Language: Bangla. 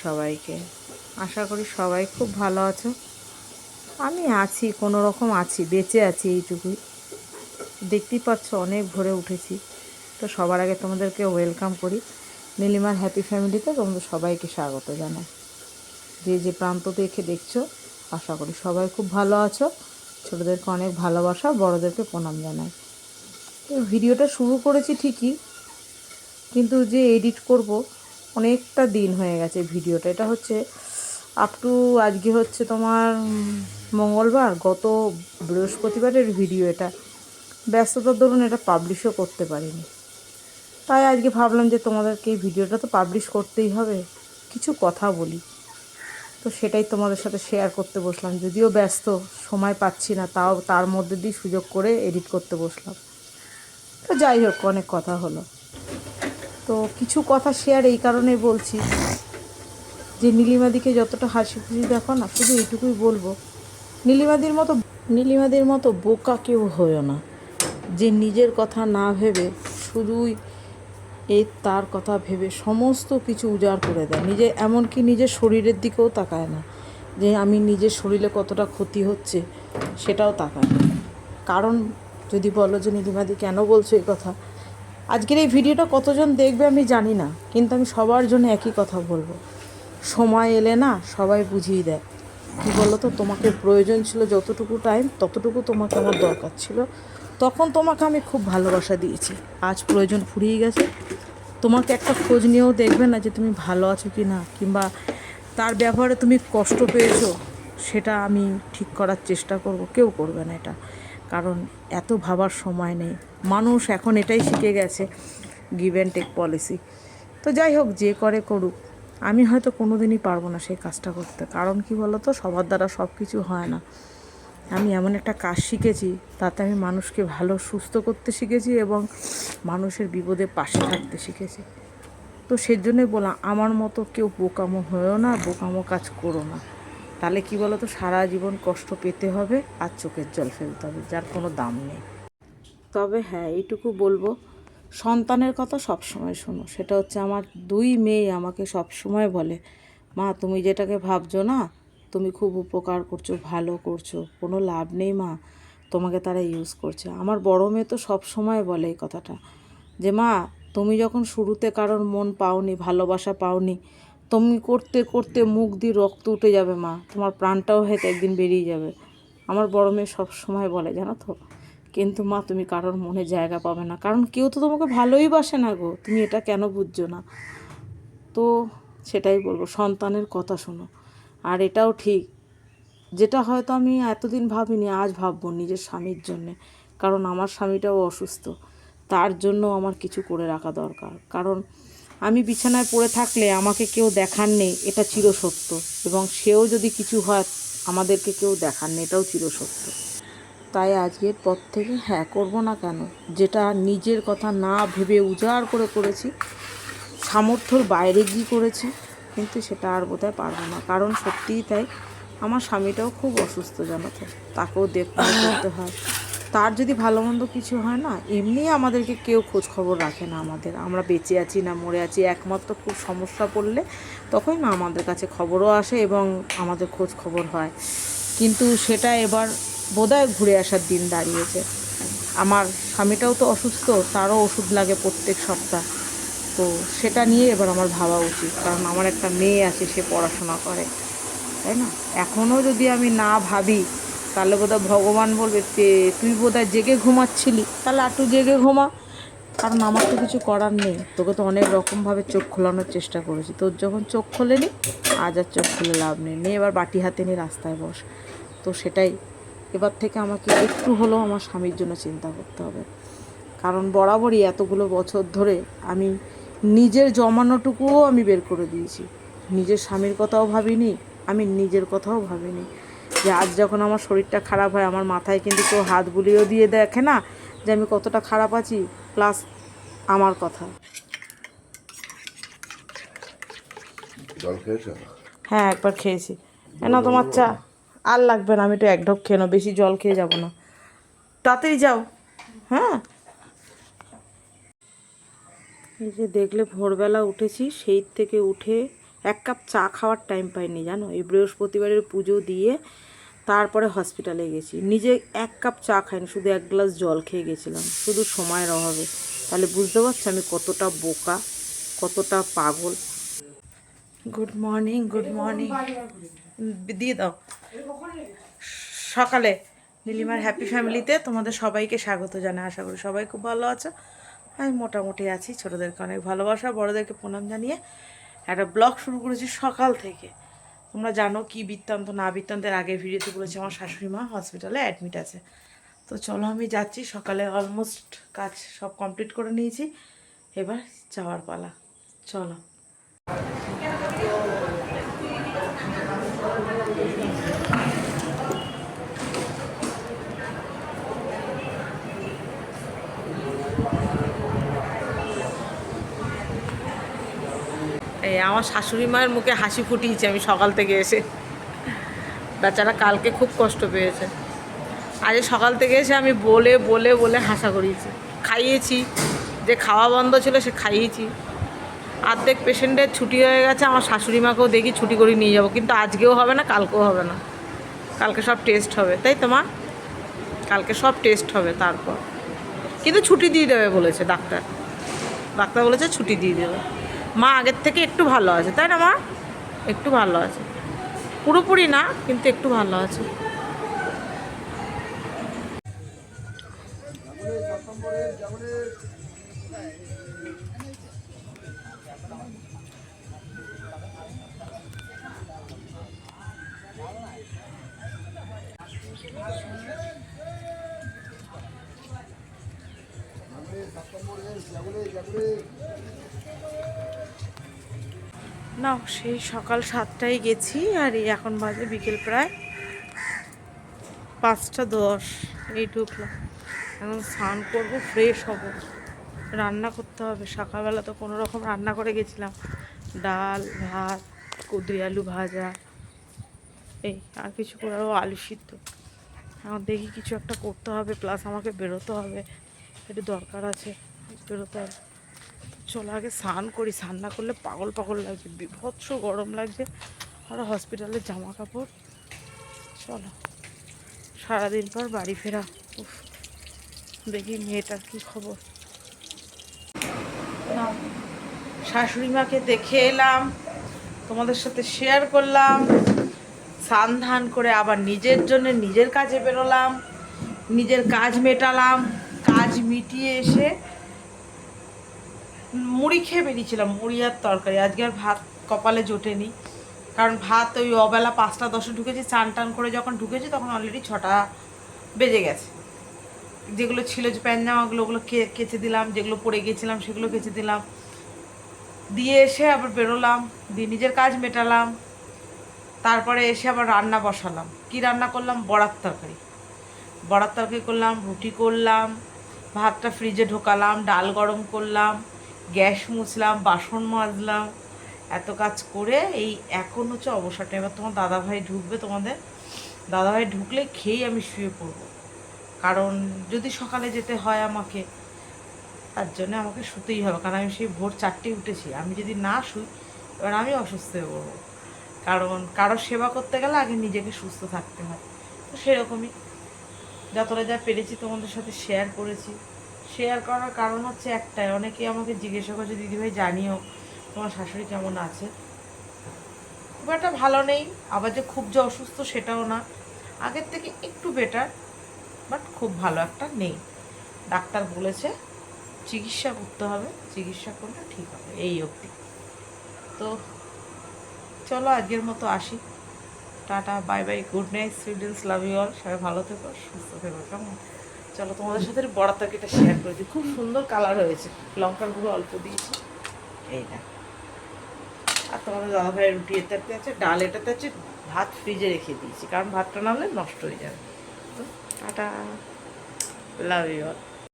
সবাইকে। আশা করি সবাই খুব ভালো আছো। আমি আছি, কোনো রকম আছি, বেঁচে আছি এইটুকুই। দেখতেই পাচ্ছ অনেক ভোরে উঠেছি। তো সবার আগে তোমাদেরকে ওয়েলকাম করি নীলিমার হ্যাপি ফ্যামিলিতে। তোমাদের সবাইকে স্বাগত জানাই। যে যে প্রান্ত দেখে দেখছো, আশা করি সবাই খুব ভালো আছো। ছোটোদেরকে অনেক ভালোবাসা, বড়োদেরকে প্রণাম জানাই। তো ভিডিওটা শুরু করেছি ঠিকই, কিন্তু যে এডিট করব অনেকটা দিন হয়ে গেছে ভিডিওটা। এটা হচ্ছে আপ টু আজকে হচ্ছে তোমার মঙ্গলবার, গত বৃহস্পতিবারের ভিডিও এটা। ব্যস্ততার দরুন এটা পাবলিশও করতে পারিনি। তাই আজকে ভাবলাম যে তোমাদেরকে এই ভিডিওটা তো পাবলিশ করতেই হবে, কিছু কথা বলি। তো সেটাই তোমাদের সাথে শেয়ার করতে বসলাম। যদিও ব্যস্ত, সময় পাচ্ছি না, তাও তার মধ্যে দিয়ে সুযোগ করে এডিট করতে বসলাম। তো যাই হোক, অনেক কথা হলো। তো কিছু কথা শেয়ার এই কারণেই বলছি যে নীলিমাদিকে যতটা হাসি খুশি দেখো না, শুধু এইটুকুই বলবো, নীলিমাদির মতো বোকা কেউ হয়েও না, যে নিজের কথা না ভেবে শুধুই তার কথা ভেবে সমস্ত কিছু উজাড় করে দেয়। এমনকি নিজের শরীরের দিকেও তাকায় না, যে আমি নিজের শরীরে কতটা ক্ষতি হচ্ছে সেটাও তাকায় না। কারণ যদি বলো যে নীলিমাদি কেন বলছো এই কথা, আজকের এই ভিডিওটা কতজন দেখবে আমি জানি না, কিন্তু আমি সবার জন্য একই কথা বলবো। সময় এলে না সবাই বুঝিয়ে দেয়। কী বলো তো, তোমাকে প্রয়োজন ছিল যতটুকু টাইম, ততটুকু তোমাকে আমার দরকার ছিল, তখন তোমাকে আমি খুব ভালোবাসা দিয়েছি। আজ প্রয়োজন ফুরিয়ে গেছে, তোমাকে একটা খোঁজ নিয়েও দেখবে না যে তুমি ভালো আছো কি না, কিংবা তার ব্যবহারে তুমি কষ্ট পেয়েছো সেটা আমি ঠিক করার চেষ্টা করব। কেউ করবে না এটা, কারণ এত ভাবার সময় নেই। মানুষ এখন এটাই শিখে গেছে, গিভ অ্যান্ড টেক পলিসি। তো যাই হোক, যে করে করুক, আমি হয়তো কোনো দিনই পারবো না সেই কাজটা করতে। কারণ কি বলো তো, সবার দ্বারা সব কিছু হয় না। আমি এমন একটা কাজ শিখেছি, তাতে আমি মানুষকে ভালো সুস্থ করতে শিখেছি এবং মানুষের বিপদে পাশে থাকতে শিখেছি। তো সেজন্যই বললাম, আমার মতো কেউ বোকামো হয়েও না, বোকামো কাজ করো না। তাহলে কি বলো তো, সারা জীবন কষ্ট পেতে হবে আর চোখের জল ফেলতে হবে, যার কোনো দাম নেই। তবে হ্যাঁ, এইটুকু বলবো, সন্তানের কথা সব সময় শোনো। সেটা হচ্ছে আমার দুই মেয়ে আমাকে সব সময় বলে, মা তুমি যেটাকে ভাবছো না, তুমি খুব উপকার করছো, ভালো করছো, কোনো লাভ নেই মা, তোমাকে তারা ইউজ করছে। আমার বড় মেয়ে তো সব সময় বলে এই কথাটা, যে মা তুমি যখন শুরুতে কারোর মন পাওনি, ভালোবাসা পাওনি, তুমি করতে করতে মুখ দিয়ে রক্ত উঠে যাবে মা, তোমার প্রাণটাও হয়তো একদিন বেরিয়ে যাবে। আমার বড় মেয়ে সব সময় বলে, জানো তো। কিন্তু মা তুমি কারোর মনে জায়গা পাবে না, কারণ কেউ তো তোমাকে ভালোই বাসে না গো, তুমি এটা কেন বুঝছো না? তো সেটাই বলবো, সন্তানের কথা শোনো। আর এটাও ঠিক, যেটা হয়তো আমি এতদিন ভাবিনি, আজ ভাববো নিজের স্বামীর জন্যে। কারণ আমার স্বামীটাও অসুস্থ, তার জন্য আমার কিছু করে রাখা দরকার। কারণ আমি বিছানায় পড়ে থাকলে আমাকে কেউ দেখার নেই, এটা চিরসত্য। এবং সেও যদি কিছু হয়, আমাদেরকে কেউ দেখার নেই, এটাও চিরসত্য। তাই আজকের পর থেকে হ্যাঁ, করব না কেন, যেটা নিজের কথা না ভেবে উজাড় করে করেছি, সামর্থ্যর বাইরে গিয়ে করেছি, কিন্তু সেটা আর বোধহয় পারবো না। কারণ সত্যিই তাই, আমার স্বামীটাও খুব অসুস্থ, জানো তো, তাকেও দেখভাল করতে হয়। তার যদি ভালো মন্দ কিছু হয় না, এমনি আমাদেরকে কেউ খোঁজ খবর রাখে না আমাদের, আমরা বেঁচে আছি না মরে আছি। একমাত্র খুব সমস্যা পড়লে তখন না আমাদের কাছে খবরও আসে এবং আমাদের খোঁজ খবর হয়। কিন্তু সেটা এবার বোধহয় ঘুরে আসার দিন দাঁড়িয়েছে। আমার স্বামীটাও তো অসুস্থ, তারও ওষুধ লাগে প্রত্যেক সপ্তাহ। তো সেটা নিয়ে এবার আমার ভাবা উচিত, কারণ আমার একটা মেয়ে আছে, সে পড়াশোনা করে, তাই না? এখনও যদি আমি না ভাবি, তাহলে বোধহয় ভগবান বলবে যে তুই বোধহয় জেগে ঘুমাচ্ছিলি, তাহলে একটু জেগে ঘুমা। কারণ আমার তো কিছু করার নেই, তোকে তো অনেক রকমভাবে চোখ খোলানোর চেষ্টা করেছি, তোর যখন চোখ খোলেনি, আজ আর চোখ খুলে লাভ নেই, নিয়ে এবার বাটি হাতে নিয়ে রাস্তায় বস। তো সেটাই, এবার থেকে আমাকে একটু হলেও আমার স্বামীর জন্য চিন্তা করতে হবে। কারণ বরাবরই এতগুলো বছর ধরে আমি নিজের জমানোটুকুও আমি বের করে দিয়েছি, নিজের স্বামীর কথাও ভাবিনি, আমি নিজের কথাও ভাবিনি। যে আজ যখন আমার শরীরটা খারাপ হয়, আমার মাথায় কিন্তু কেউ হাত বুলিয়েও দিয়ে দেখে না যে আমি কতটা খারাপ আছি, প্লাস আমার কথা। জল খেয়েছো? হ্যাঁ, একবার খেয়েছি। না তোমার চা আর লাগবে না, আমি একটু এক ঢোক খেয়ে নাও, বেশি জল খেয়ে যাবো না। তাড়াতাড়ি যাও। হ্যাঁ, এই যে দেখলে ভোরবেলা উঠেছি, সেই থেকে উঠে এক কাপ চা খাওয়ার টাইম পাইনি জানো। এই বৃহস্পতিবারের পুজো দিয়ে তারপরে হসপিটালে গেছি, নিজে এক কাপ চা খাইনি, শুধু এক গ্লাস জল খেয়ে গেছিলাম, শুধু সময়ের অভাবে। তাহলে বুঝতে পারছি আমি কতটা বোকা, কতটা পাগল। গুড মর্নিং, গুড মর্নিং দিয়ে দাও। সকালে নীলিমার হ্যাপি ফ্যামিলিতে তোমাদের সবাইকে স্বাগত জানাই। আশা করি সবাই খুব ভালো আছো। আমি মোটামুটি আছি। ছোটোদেরকে অনেক ভালোবাসা, বড়োদেরকে প্রণাম জানিয়ে একটা ব্লগ শুরু করেছি সকাল থেকে। তোমরা জানো কি বৃত্তান্ত না বৃত্তান্তের আগের ভিডিওতে বলেছি আমার শাশুড়ি মা হসপিটালে অ্যাডমিট আছে। তো চলো আমি যাচ্ছি, সকালে অলমোস্ট কাজ সব কমপ্লিট করে নিয়েছি, এবার যাওয়ার পালা। চলো। এই আমার শাশুড়ি মায়ের মুখে হাসি ফুটিয়েছি আমি সকাল থেকে এসে। বেচারা কালকে খুব কষ্ট পেয়েছে, আজ সকাল থেকে এসে আমি বলে বলে বলে হাসা করিয়েছি, খাইয়েছি, যে খাওয়া বন্ধ ছিল সে খাইয়েছি। অর্ধেক পেশেন্টের ছুটি হয়ে গেছে, আমার শাশুড়ি মাকেও দেখি ছুটি করে নিয়ে যাব, কিন্তু আজকেও হবে না, কালকেও হবে না। কালকে সব টেস্ট হবে, তাই তো মা? কালকে সব টেস্ট হবে, তারপর কিন্তু ছুটি দিয়ে দেবে বলেছে ডাক্তার। ডাক্তার বলেছে ছুটি দিয়ে দেবে। মা আগের থেকে একটু ভালো আছে, তাই না মা? একটু ভালো আছে, পুরোপুরি না কিন্তু একটু ভালো আছে। না, সেই সকাল 7টায় গেছি, আর এই এখন বাজে বিকেল প্রায় 5টা 10। এই ঢুকলাম, এখন স্নান করবো, ফ্রেশ হব, রান্না করতে হবে। সকালবেলা তো কোনো রকম রান্না করে গেছিলাম, ডাল ভাত কুদরি আলু ভাজা, এই আর কিছু করে আলু সিদ্ধ। এখন দেখি কিছু একটা করতে হবে, প্লাস আমাকে বেরোতে হবে, একটু দরকার আছে, বেরোতে হবে। চলো আগে স্নান করি, স্নান না করলে পাগল পাগল লাগছে, বিভৎস গরম লাগছে, আর হসপিটালের জামা কাপড়। চলো, সারাদিন পর বাড়ি ফেরা, উফ, দেখি মেয়েটার কী খবর। না, শাশুড়ি মাকে দেখে এলাম, তোমাদের সাথে শেয়ার করলাম, স্নান ধান করে আবার নিজের জন্য নিজের কাজে বেরোলাম, নিজের কাজ মেটালাম। কাজ মিটিয়ে এসে মুড়ি খেয়ে বেরিয়েছিলাম, মুড়ি আর তরকারি। আজকে আর ভাত কপালে জোটেনি, কারণ ভাত ওই অবেলা 5টা 10 ঢুকেছি, চান টান করে যখন ঢুকেছি তখন অলরেডি 6টা বেজে গেছে। যেগুলো ছিল যে প্যান্ট জামাগুলো, ওগুলো কেচে দিলাম, যেগুলো পরে গিয়েছিলাম সেগুলো কেচে দিলাম, দিয়ে এসে আবার বেরোলাম, দিয়ে নিজের কাজ মেটালাম। তারপরে এসে আবার রান্না বসালাম। কি রান্না করলাম? বড়ার তরকারি। বড়ার তরকারি করলাম, রুটি করলাম, ভাতটা ফ্রিজে ঢোকালাম, ডাল গরম করলাম, গ্যাস মুছলাম, বাসন মাজলাম, এত কাজ করে এই এখন হচ্ছে অবসরটা। এবার তোমার দাদাভাই ঢুকবে, তোমাদের দাদাভাই ঢুকলে খেয়েই আমি শুয়ে পড়বো, কারণ যদি সকালে যেতে হয় আমাকে, তার জন্য আমাকে শুতেই হবে, কারণ আমি সেই ভোর 4টায় উঠেছি। আমি যদি না শুই এবার আমি অসুস্থ হয়ে পড়বো, কারণ কারো সেবা করতে গেলে আগে নিজেকে সুস্থ থাকতে হয়। তো সেরকমই যতটা যা পেরেছি তোমাদের সাথে শেয়ার করেছি। শেয়ার করার কারণ হচ্ছে একটাই, অনেকেই আমাকে জিজ্ঞাসা করছে দিদিভাই জানিও তোমার শাশুড়ি কেমন আছে। খুব একটা ভালো নেই, আবার যে খুব যে অসুস্থ সেটাও না, আগের থেকে একটু বেটার, বাট খুব ভালো একটা নেই। ডাক্তার বলেছে চিকিৎসা করতে হবে, চিকিৎসা করলে ঠিক হবে, এই অবধি। তো চলো আজকের মতো আসি, tata, bye bye, good night, students, love you all. সবাই ভালো থেকো, সুস্থ থেকো, কেমন? চলো তোমাদের সাথে বড়া তরকারিটা শেয়ার করে দিই, খুব সুন্দর কালার হয়েছে, লঙ্কার গুঁড়ো অল্প দিয়েছি, এই না। আর তোমাদের দাদাভাইয়ের রুটি এটাতে আছে, ডাল এটাতে আছে, ভাত ফ্রিজে রেখে দিয়েছি, কারণ ভাতটা না হলে নষ্ট হয়ে যাবে। তো টাটা, লাভ ইউ অল।